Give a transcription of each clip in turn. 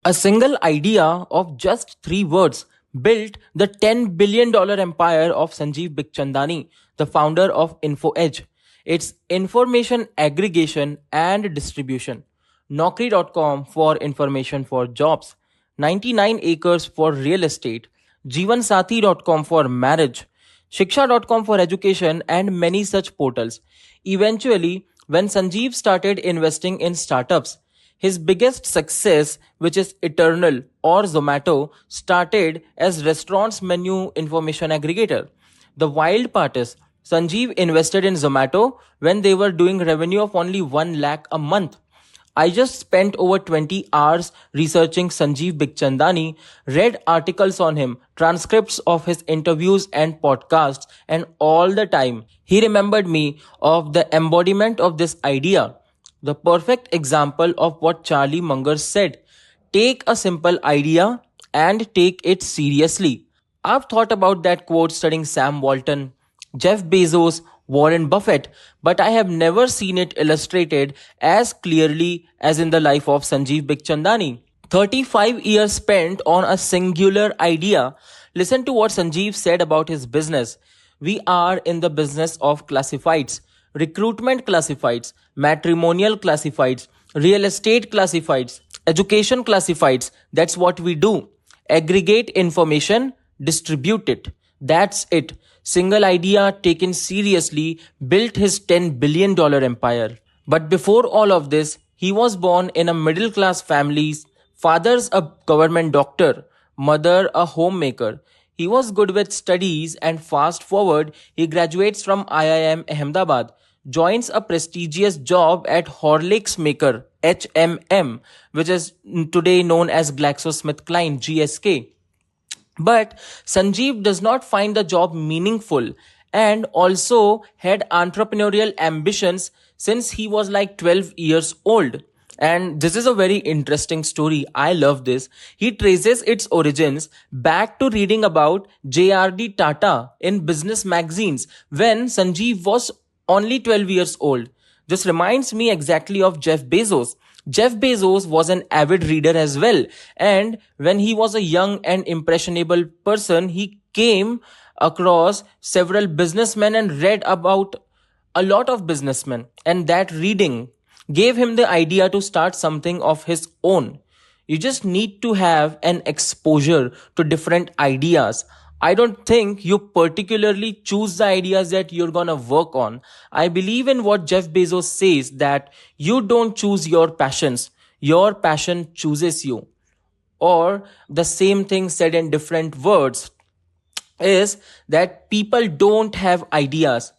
A single idea of just three words built the $10 billion empire of Sanjeev Bikhchandani, the founder of InfoEdge. It's information aggregation and distribution. Naukri.com for information for jobs, 99 acres for real estate, Jeevansathi.com for marriage, Shiksha.com for education, and many such portals. Eventually, when Sanjeev started investing in startups, his biggest success, which is Eternal or Zomato, started as restaurant's menu information aggregator. The wild part is Sanjeev invested in Zomato when they were doing revenue of only 1 lakh a month. I just spent over 20 hours researching Sanjeev Bikhchandani, read articles on him, transcripts of his interviews and podcasts, and all the time he remembered me of the embodiment of this idea. The perfect example of what Charlie Munger said: take a simple idea and take it seriously. I've thought about that quote studying Sam Walton, Jeff Bezos, Warren Buffett, but I have never seen it illustrated as clearly as in the life of Sanjeev Bikhchandani. 35 years spent on a singular idea. Listen to what Sanjeev said about his business. We are in the business of classifieds, recruitment classifieds, matrimonial classifieds, real estate classifieds, education classifieds. That's what we do. Aggregate information, distribute it. That's it. Single idea taken seriously built his $10 billion empire. But before all of this, he was born in a middle class family. Father's a government doctor, mother a homemaker. He was good with studies, and fast forward, he graduates from IIM Ahmedabad, joins a prestigious job at Horlicks maker HMM, which is today known as GlaxoSmithKline GSK. But Sanjeev does not find the job meaningful and also had entrepreneurial ambitions since he was like 12 years old. And this is a very interesting story. I love this. He traces its origins back to reading about JRD Tata in business magazines when Sanjeev was only 12 years old. This reminds me exactly of Jeff Bezos. Jeff Bezos was an avid reader as well, and when he was a young and impressionable person, he came across several businessmen and read about a lot of businessmen, and that reading gave him the idea to start something of his own. You just need to have an exposure to different ideas. I don't think you particularly choose the ideas that you're gonna work on. I believe in what Jeff Bezos says, that you don't choose your passion chooses you. Or the same thing said in different words is that people don't have ideas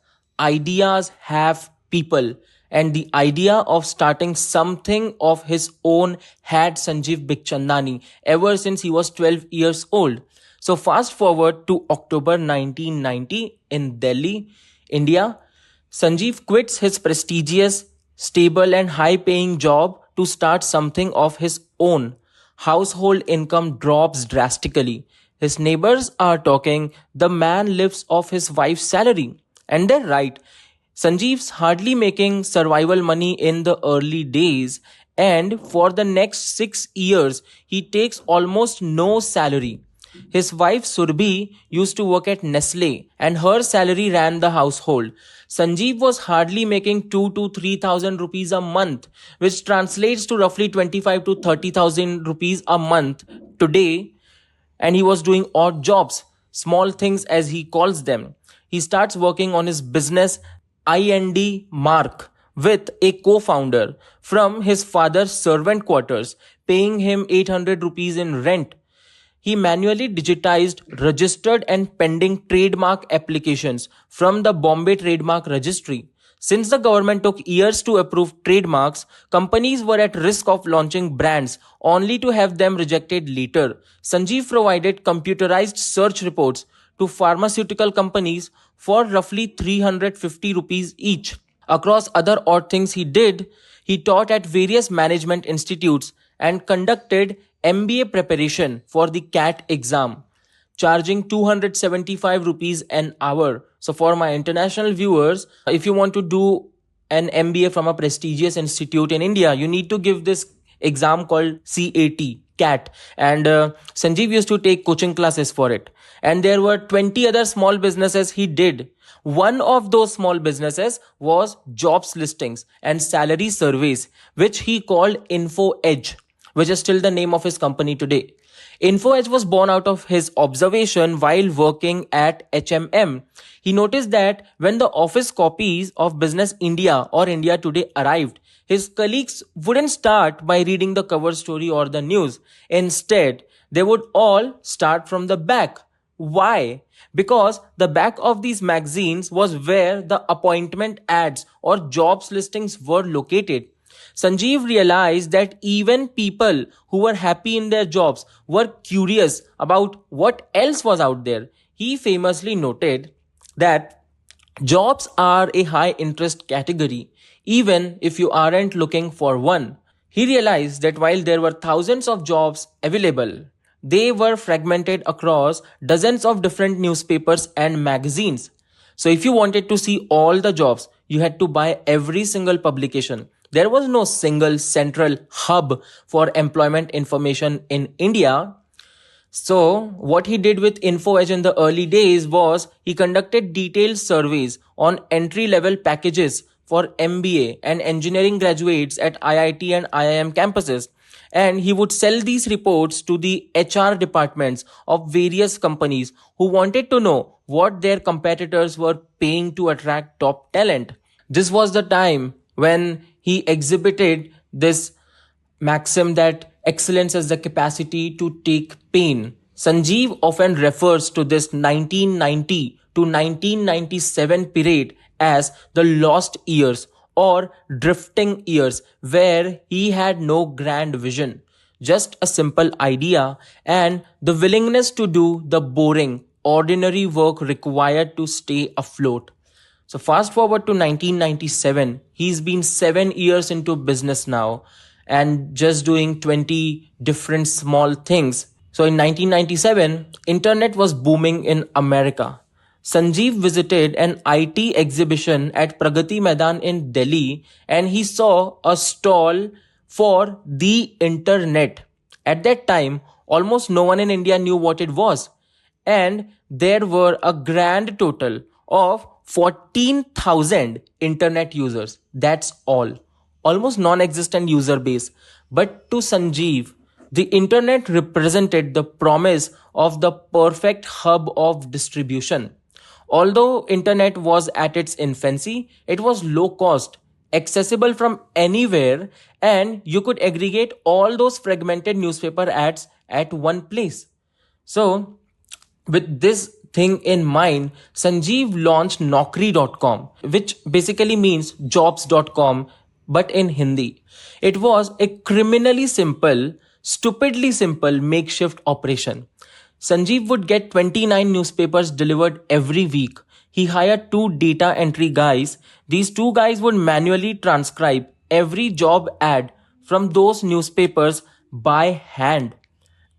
have people. And the idea of starting something of his own had Sanjeev Bikhchandani ever since he was 12 years old. So fast forward to October 1990 in Delhi, India. Sanjeev quits his prestigious, stable and high-paying job to start something of his own. Household income drops drastically. His neighbors are talking, the man lives off his wife's salary. And they're right. Sanjeev's hardly making survival money in the early days, and for the next 6 years, he takes almost no salary. His wife Surbhi used to work at Nestle, and her salary ran the household. Sanjeev was hardly making 2 to 3,000 rupees a month, which translates to roughly 25 to 30,000 rupees a month today, and he was doing odd jobs, small things as he calls them. He starts working on his business IND Mark with a co-founder from his father's servant quarters, paying him 800 rupees in rent. He manually digitized registered and pending trademark applications from the Bombay Trademark Registry. Since the government took years to approve trademarks, companies were at risk of launching brands only to have them rejected later. Sanjeev provided computerized search reports to pharmaceutical companies for roughly 350 rupees each. Across other odd things he did, he taught at various management institutes and conducted MBA preparation for the CAT exam, charging 275 rupees an hour. So for my international viewers, if you want to do an MBA from a prestigious institute in India, you need to give this exam called CAT. CAT, and Sanjeev used to take coaching classes for it. And there were 20 other small businesses he did. One of those small businesses was jobs listings and salary surveys, which he called Info Edge, which is still the name of his company today. InfoEdge was born out of his observation while working at HMM. He noticed that when the office copies of Business India or India Today arrived, his colleagues wouldn't start by reading the cover story or the news. Instead, they would all start from the back. Why? Because the back of these magazines was where the appointment ads or jobs listings were located. Sanjeev realized that even people who were happy in their jobs were curious about what else was out there. He famously noted that jobs are a high interest category, even if you aren't looking for one. He realized that while there were thousands of jobs available, they were fragmented across dozens of different newspapers and magazines. So if you wanted to see all the jobs, you had to buy every single publication. There was no single central hub for employment information in India. So, what he did with InfoEdge in the early days was he conducted detailed surveys on entry level packages for MBA and engineering graduates at IIT and IIM campuses. And he would sell these reports to the HR departments of various companies who wanted to know what their competitors were paying to attract top talent. This was the time when he exhibited this maxim that excellence has the capacity to take pain. Sanjeev often refers to this 1990 to 1997 period as the lost years or drifting years, where he had no grand vision, just a simple idea and the willingness to do the boring, ordinary work required to stay afloat. So fast forward to 1997, he's been 7 years into business now and just doing 20 different small things. So in 1997, internet was booming in America. Sanjeev visited an IT exhibition at Pragati Maidan in Delhi and he saw a stall for the internet. At that time, almost no one in India knew what it was. And there were a grand total of 14,000 internet users. That's all. Almost non-existent user base. But to Sanjeev, the internet represented the promise of the perfect hub of distribution. Although internet was at its infancy, it was low cost, accessible from anywhere, and you could aggregate all those fragmented newspaper ads at one place. So, with this thing in mind, Sanjeev launched Naukri.com, which basically means jobs.com, but in Hindi. It was a criminally simple, stupidly simple makeshift operation. Sanjeev would get 29 newspapers delivered every week. He hired 2 data entry guys. These 2 guys would manually transcribe every job ad from those newspapers by hand.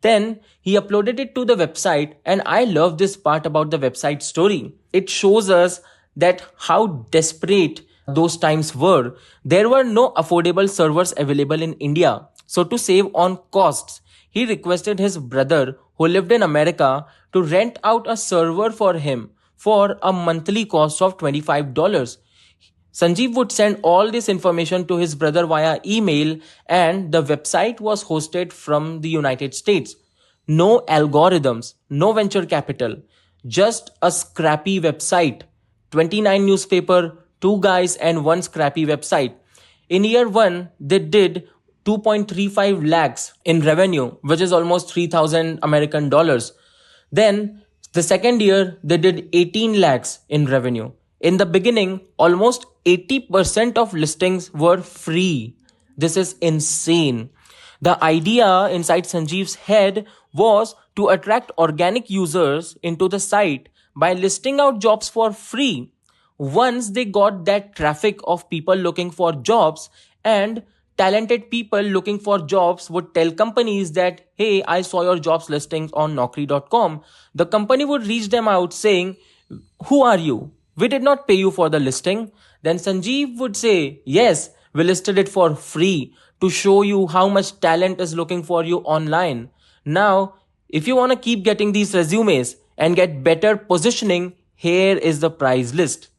Then he uploaded it to the website, and I love this part about the website story. It shows us that how desperate those times were. There were no affordable servers available in India. So to save on costs, he requested his brother who lived in America to rent out a server for him for a monthly cost of $25. Sanjeev would send all this information to his brother via email, and the website was hosted from the United States. No algorithms, no venture capital, just a scrappy website. 29 newspaper, 2 guys and 1 scrappy website. In year 1, they did 2.35 lakhs in revenue, which is almost 3,000 American dollars. Then the second year, they did 18 lakhs in revenue. In the beginning, almost 80% of listings were free. This is insane. The idea inside Sanjeev's head was to attract organic users into the site by listing out jobs for free. Once they got that traffic of people looking for jobs, and talented people looking for jobs would tell companies that, hey, I saw your jobs listings on Naukri.com. The company would reach them out saying, who are you? We did not pay you for the listing. Then Sanjeev would say, yes, we listed it for free. to show you how much talent is looking for you online. Now, if you want to keep getting these resumes and get better positioning, here is the price list.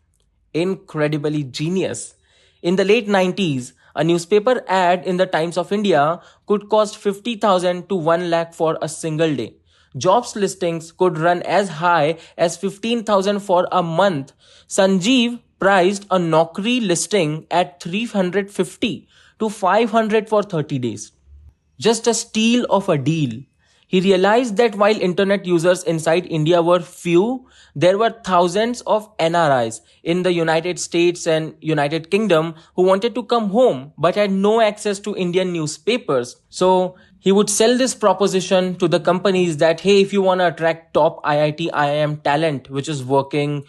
Incredibly genius. In the late 90s, a newspaper ad in the Times of India could cost 50,000 to 1 lakh for a single day. Jobs listings could run as high as 15,000 for a month. Sanjeev priced a Naukri listing at 350 to 500 for 30 days. Just a steal of a deal. He realized that while internet users inside India were few, there were thousands of NRIs in the United States and United Kingdom who wanted to come home but had no access to Indian newspapers. So he would sell this proposition to the companies that, hey, if you want to attract top IIT, IIM talent, which is working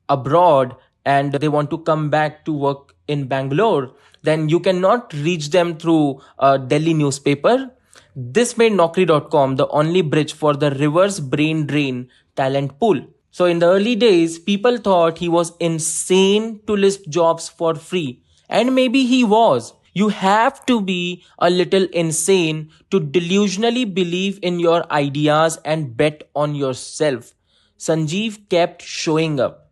abroad and they want to come back to work in Bangalore, then you cannot reach them through a Delhi newspaper. This made Naukri.com the only bridge for the reverse brain drain talent pool. So in the early days, people thought he was insane to list jobs for free. And maybe he was. You have to be a little insane to delusionally believe in your ideas and bet on yourself. Sanjeev kept showing up.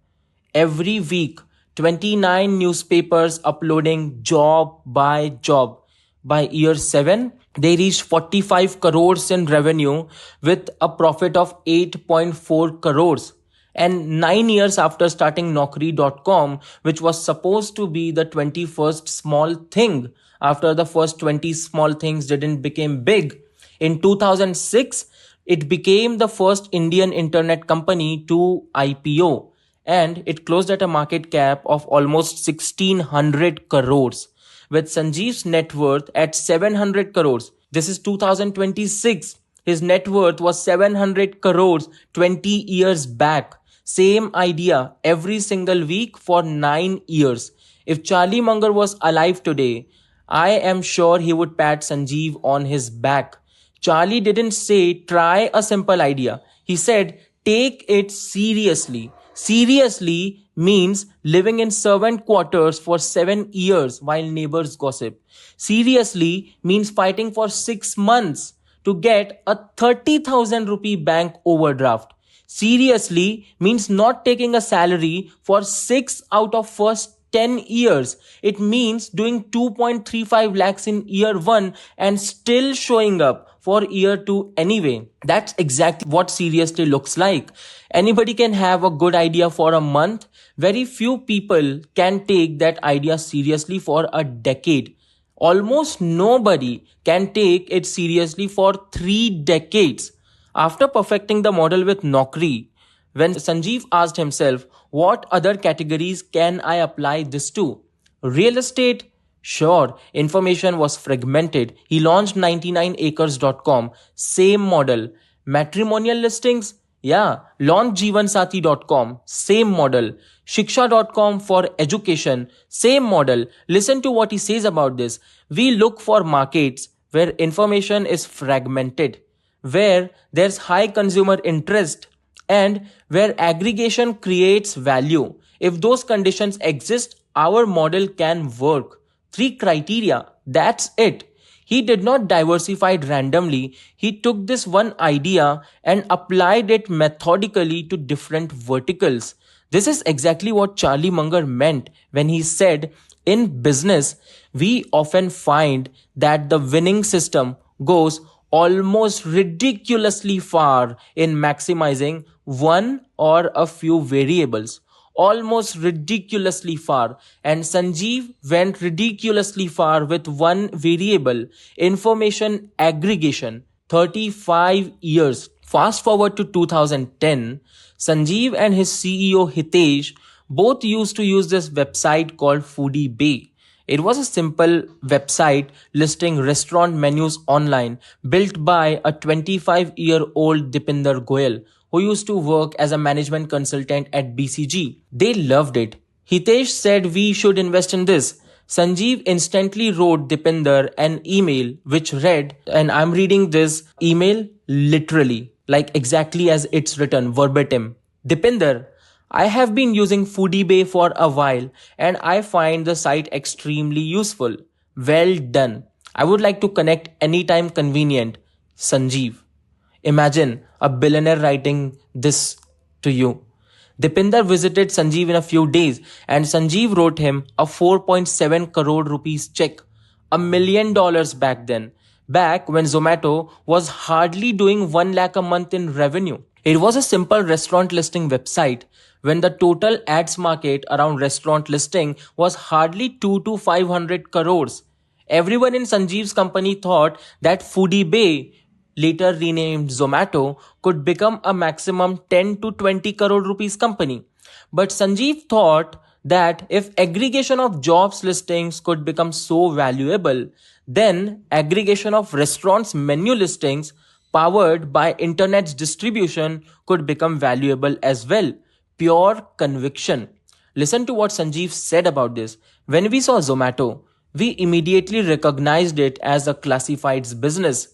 Every week, 29 newspapers uploading job by job. By year 7, they reached 45 crores in revenue with a profit of 8.4 crores. And 9 years after starting Naukri.com, which was supposed to be the 21st small thing, after the first 20 small things didn't become big, in 2006, it became the first Indian internet company to IPO. And it closed at a market cap of almost 1600 crores with Sanjeev's net worth at 700 crores. This is 2026. His net worth was 700 crores 20 years back. Same idea every single week for 9 years. If Charlie Munger was alive today, I am sure he would pat Sanjeev on his back. Charlie didn't say try a simple idea. He said take it seriously. Seriously means living in servant quarters for 7 years while neighbors gossip. Seriously means fighting for 6 months to get a 30,000 rupee bank overdraft. Seriously means not taking a salary for 6 out of first 10 years. It means doing 2.35 lakhs in year 1 and still showing up for year 2 anyway. That's exactly what seriously looks like. Anybody can have a good idea for a month. Very few people can take that idea seriously for a decade. Almost nobody can take it seriously for 3 decades. After perfecting the model with Naukri, when Sanjeev asked himself, what other categories can I apply this to? Real estate? Sure, information was fragmented. He launched 99acres.com, same model. Matrimonial listings? Yeah, launch jeevansati.com, same model. Shiksha.com for education, same model. Listen to what he says about this. We look for markets where information is fragmented, where there's high consumer interest, and where aggregation creates value. If those conditions exist, our model can work. 3 criteria, that's it. He did not diversify randomly. He took this one idea and applied it methodically to different verticals. This is exactly what Charlie Munger meant when he said, in business, we often find that the winning system goes almost ridiculously far in maximizing one or a few variables. Almost ridiculously far. And Sanjeev went ridiculously far with one variable, information aggregation. 35 years. Fast forward to 2010, Sanjeev and his CEO Hitesh both used to use this website called Foodie Bay. It was a simple website listing restaurant menus online built by a 25-year-old Dipinder Goyal who used to work as a management consultant at BCG. They loved it. Hitesh said we should invest in this. Sanjeev instantly wrote Dipinder an email which read, and I'm reading this email literally, like exactly as it's written, verbatim. Dipinder, I have been using Foodie Bay for a while and I find the site extremely useful. Well done. I would like to connect anytime convenient. Sanjeev. Imagine a billionaire writing this to you. Dipinder visited Sanjeev in a few days and Sanjeev wrote him a 4.7 crore rupees check, $1 million back then, back when Zomato was hardly doing 1 lakh a month in revenue. It was a simple restaurant listing website when the total ads market around restaurant listing was hardly 2 to 500 crores. Everyone in Sanjeev's company thought that Foodie Bay, later renamed Zomato, could become a maximum 10 to 20 crore rupees company. But Sanjeev thought that if aggregation of jobs listings could become so valuable, then aggregation of restaurants menu listings powered by internet's distribution could become valuable as well. Pure conviction. Listen to what Sanjeev said about this. When we saw Zomato, we immediately recognized it as a classifieds business.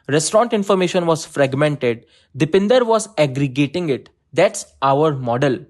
Restaurant information was fragmented. Dipinder was aggregating it. That's our model.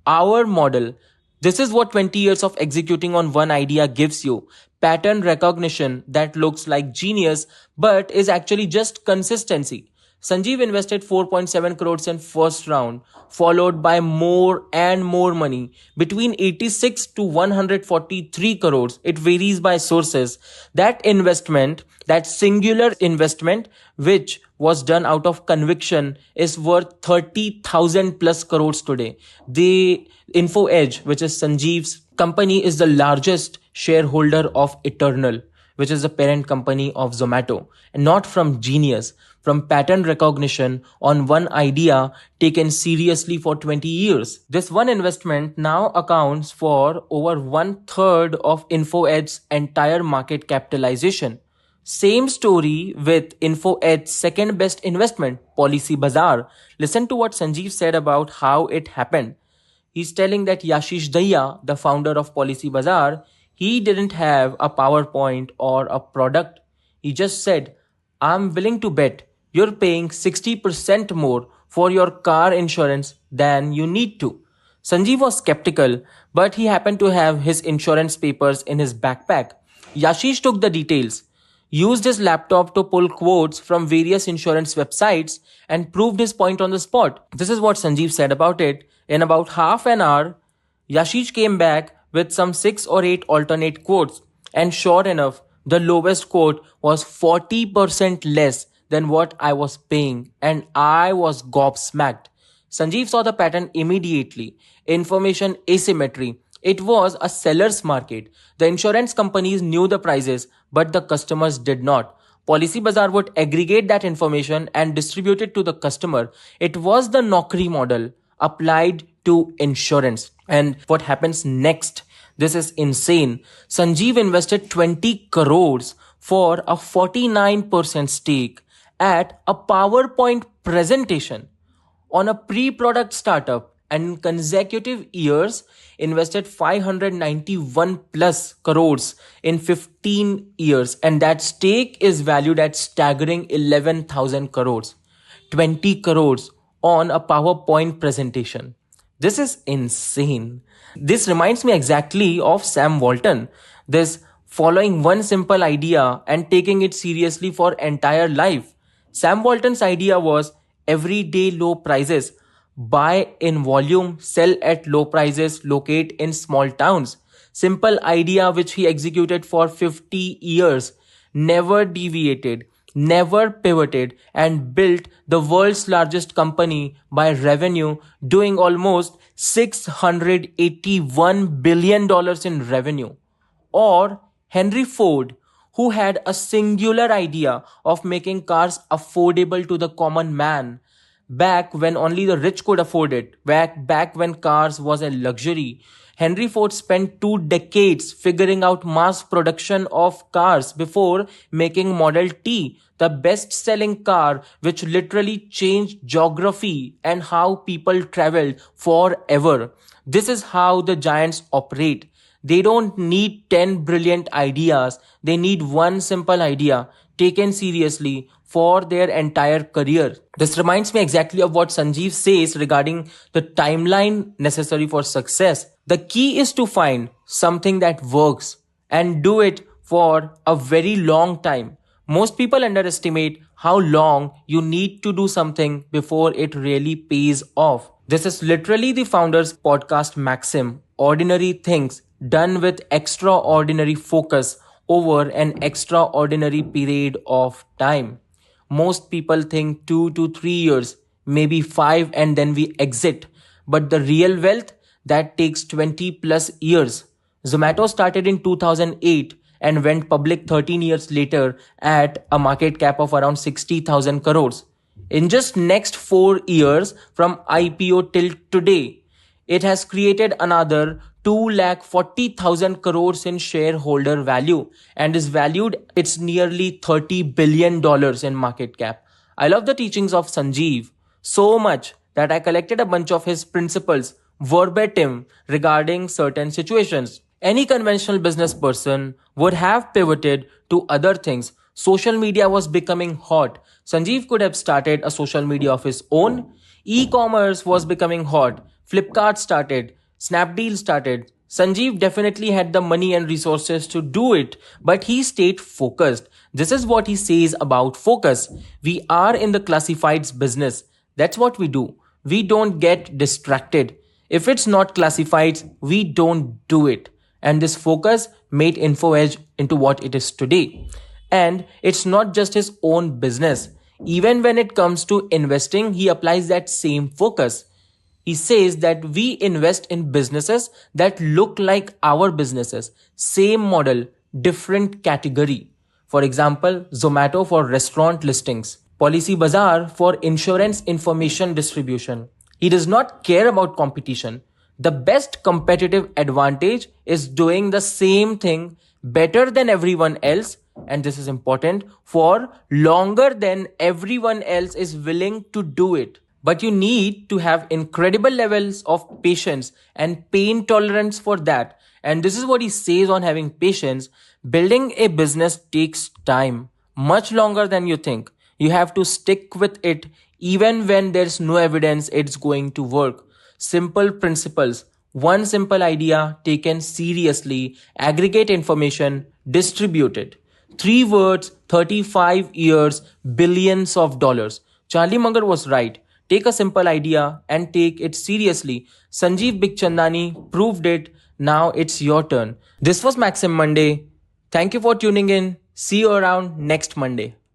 Our model. This is what 20 years of executing on one idea gives you. Pattern recognition that looks like genius but is actually just consistency. Sanjeev invested 4.7 crores in first round, followed by more and more money, between 86 to 143 crores. It varies by sources. That investment, that singular investment, which was done out of conviction, is worth 30,000 plus crores today. The Info Edge, which is Sanjeev's company, is the largest shareholder of Eternal, which is the parent company of Zomato, and not from genius, from pattern recognition on one idea taken seriously for 20 years. This one investment now accounts for over one third of InfoEdge's entire market capitalization. Same story with InfoEdge's second best investment, Policy Bazaar. Listen to what Sanjeev said about how it happened. He's telling that Yashish Dahiya, the founder of Policy Bazaar, he didn't have a PowerPoint or a product. He just said, I'm willing to bet you're paying 60% more for your car insurance than you need to. Sanjeev was skeptical, but he happened to have his insurance papers in his backpack. Yashish took the details, used his laptop to pull quotes from various insurance websites, and proved his point on the spot. This is what Sanjeev said about it. In about half an hour, Yashish came back with some 6 or 8 alternate quotes, and sure enough, the lowest quote was 40% less than what I was paying, and I was gobsmacked. Sanjeev saw the pattern immediately. Information asymmetry. It was a seller's market. The insurance companies knew the prices, but the customers did not. Policy Bazaar would aggregate that information and distribute it to the customer. It was the Naukri model applied to insurance. And what happens next? This is insane. Sanjeev invested 20 crores for a 49% stake at a PowerPoint presentation on a pre-product startup, and in consecutive years invested 591 plus crores in 15 years, and that stake is valued at staggering 11,000 crores. 20 crores on a PowerPoint presentation. This is insane. This reminds me exactly of Sam Walton. This following one simple idea and taking it seriously for entire life. Sam Walton's idea was everyday low prices. Buy in volume, sell at low prices, locate in small towns. Simple idea which he executed for 50 years. Never deviated, never pivoted, and built the world's largest company by revenue, doing almost $681 billion in revenue. Or Henry Ford, who had a singular idea of making cars affordable to the common man, back when only the rich could afford it, back when cars was a luxury. Henry Ford spent 2 decades figuring out mass production of cars before making Model T, the best-selling car which literally changed geography and how people traveled forever. This is how the giants operate. They don't need 10 brilliant ideas. They need one simple idea taken seriously for their entire career. This reminds me exactly of what Sanjeev says regarding the timeline necessary for success. The key is to find something that works and do it for for a very long time. Most people underestimate how long you need to do something before it really pays off. This is literally the founder's podcast maxim: ordinary things done with extraordinary focus over an extraordinary period of time. Most people think 2 to 3 years, maybe five, and then we exit. But the real wealth, that takes 20 plus years. Zomato started in 2008 and went public 13 years later at a market cap of around 60,000 crores. In just next 4 years from IPO till today, it has created another 2,40,000 crores in shareholder value and is valued it's nearly $30 billion in market cap. I love the teachings of Sanjeev so much that I collected a bunch of his principles verbatim regarding certain situations. Any conventional business person would have pivoted to other things. Social media was becoming hot. Sanjeev could have started a social media of his own. E-commerce was becoming hot. Flipkart started. Snapdeal started. Sanjeev definitely had the money and resources to do it, but he stayed focused. This is what he says about focus. We are in the classifieds business. That's what we do. We don't get distracted. If it's not classifieds, we don't do it. And this focus made InfoEdge into what it is today. And it's not just his own business. Even when it comes to investing, he applies that same focus. He says that we invest in businesses that look like our businesses. Same model, different category. For example, Zomato for restaurant listings, Policy Bazaar for insurance information distribution. He does not care about competition. The best competitive advantage is doing the same thing better than everyone else, and this is important, for longer than everyone else is willing to do it. But you need to have incredible levels of patience and pain tolerance for that. And this is what he says on having patience. Building a business takes time, much longer than you think. You have to stick with it even when there's no evidence it's going to work. Simple principles. One simple idea taken seriously, aggregate information, distribute it. 3 words, 35 years, billions of dollars. Charlie Munger was right. Take a simple idea and take it seriously. Sanjeev Bikhchandani proved it. Now it's your turn. This was Maxim Monday. Thank you for tuning in. See you around next Monday.